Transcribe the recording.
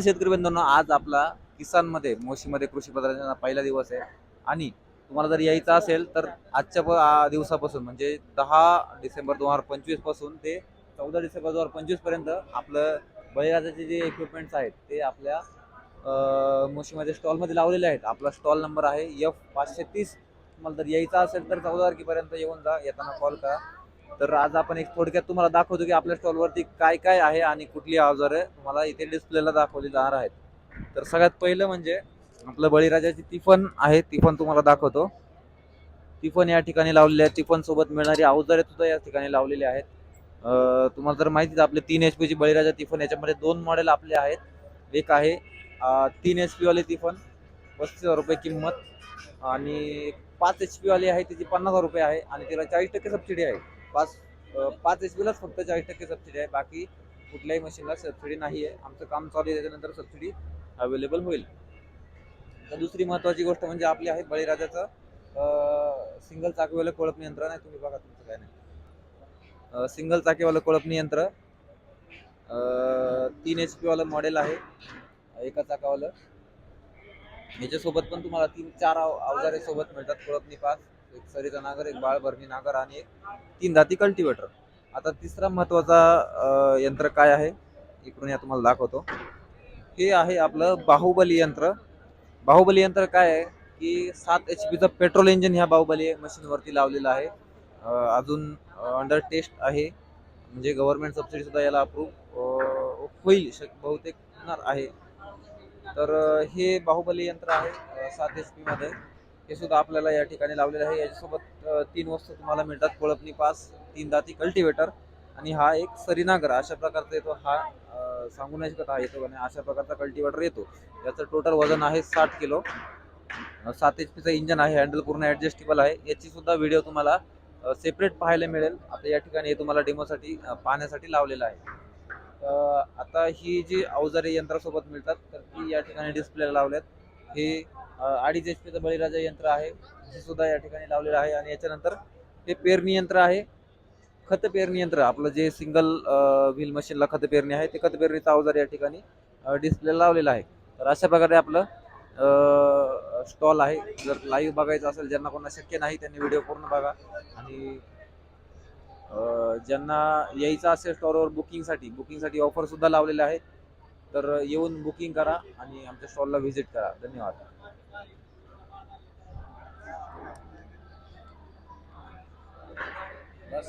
शेतकरी बंधूंनो, आज आपला किसानमध्ये मोशीमध्ये कृषी प्रदर्शनाचा पहिला दिवस आहे आणि तुम्हाला जर यायचं असेल तर आजच्या दिवसापासून म्हणजे 10 डिसेंबर 2025 पासून ते 14 डिसेंबर 2025 पर्यंत आपलं बळीराजाचे जे इक्विपमेंट्स आहेत ते आपल्या मोशीमध्ये स्टॉलमध्ये लावलेले आहेत. आपला स्टॉल नंबर आहे F530. तुम्हाला जर यायचं असेल तर 14 तारखेपर्यंत येऊन जा, येताना कॉल करा. तर आज आपण एक थोडक्यात तुम्हाला दाखवतो की आपल्या स्टॉलवरती काय काय आहे आणि कुठली अवजारे तुम्हाला इथे डिस्प्लेला दाखवली जाणार आहेत. तर सगळ्यात पहिलं म्हणजे आपलं बळीराजाची तिफन आहे, तिफन तुम्हाला दाखवतो. तिफन या ठिकाणी लावलेली आहे. तिफन सोबत मिळणारी अवजारे सुद्धा या ठिकाणी लावलेली आहेत. तुम्हाला जर माहितीच आपले 3 HP ची बळीराजा तिफन, याच्यामध्ये 2 मॉडेल आपले आहेत. एक आहे 3 HP वाले तिफन, 35,000 रुपये किंमत, आणि 5 HP वाली आहे त्याची 50,000 रुपये आहे आणि त्याला 40% सबसिडी आहे. 5 HP लाच फक्त 40% सबसिडी आहे, बाकी कुठल्याही मशीनला सबसिडी नाही आहे. आमचं काम चालू आहे, त्याच्यानंतर सबसिडी अवेलेबल होईल. तर दुसरी महत्त्वाची गोष्ट म्हणजे आपली आहे बळीराजाचं सिंगल चाकीवालं कोळपणी यंत्र. नाही तुम्ही बघा, तुमचं काय नाही. सिंगल चाकीवालं कोळपणी यंत्र 3 HP वालं मॉडेल आहे, एका चाकावालं. याच्यासोबत पण तुम्हाला 3-4 अवजारे सोबत मिळतात. कोळपणी पास, एक सरीचा नागर, एक बाळ भरणी नागर आणि एक 3 दाती कल्टिवेटर. आता तिसरा महत्त्वाचा यंत्र काय आहे, इकडून या तुम्हाला दाखवतो. हे आहे आपलं बाहुबली यंत्र. बाहुबली यंत्र काय आहे की 7 HP पेट्रोल इंजिन ह्या बाहुबली मशीनवरती लावलेलं आहे. अजून अंडर टेस्ट आहे, म्हणजे गव्हर्नमेंट सबसिडी सुद्धा याला अप्रूव्ह होईल, बहुतेक होणार आहे. तर हे बाहुबली यंत्र आहे 7 HP मध्ये. हे सुद्धा आपल्याला या ठिकाणी लावलेलं आहे. याच्यासोबत 3 वस्तू तुम्हाला मिळतात: कोळपणी पास, 3 दाती कल्टिवेटर आणि हा एक सरीनागर. अशा प्रकारचा येतो हा. सांगू नाही शकत हा येतो का नाही, अशा प्रकारचा कल्टिवेटर येतो. याचं टोटल वजन आहे 60 किलो. 7 HP इंजन आहे, हँडल पूर्ण ऍडजस्टेबल आहे. याची सुद्धा व्हिडिओ तुम्हाला सेपरेट पाहायला मिळेल. आता या ठिकाणी तुम्हाला डेमोसाठी पाहण्यासाठी लावलेलं आहे. आता ही जी अवजारे यंत्रासोबत मिळतात तर ती या ठिकाणी डिस्प्लेला लावल्यात. हे 2.5 HP बळीराजा यंत्र आहे, हे सुद्धा या ठिकाणी लावलेलं आहे. आणि याच्यानंतर हे पेरणी यंत्र आहे, खत पेरणी यंत्र. आपलं जे सिंगल व्हील मशीनला खत पेरणी आहे, ते खत पेरणीचा अवजार या ठिकाणी डिस्प्लेला लावलेला आहे. तर अशा प्रकारे आपलं स्टॉल आहे. जर लाईव्ह बघायचं असेल, ज्यांना कोणाला शक्य नाही त्यांनी व्हिडिओ पूर्ण बघा. आणि ज्यांना यायचं असेल स्टॉलवर बुकिंगसाठी ऑफर सुद्धा लावलेल्या आहेत. तर येऊन बुकिंग करा आणि आमच्या स्टॉलला व्हिजिट करा. धन्यवाद. बस.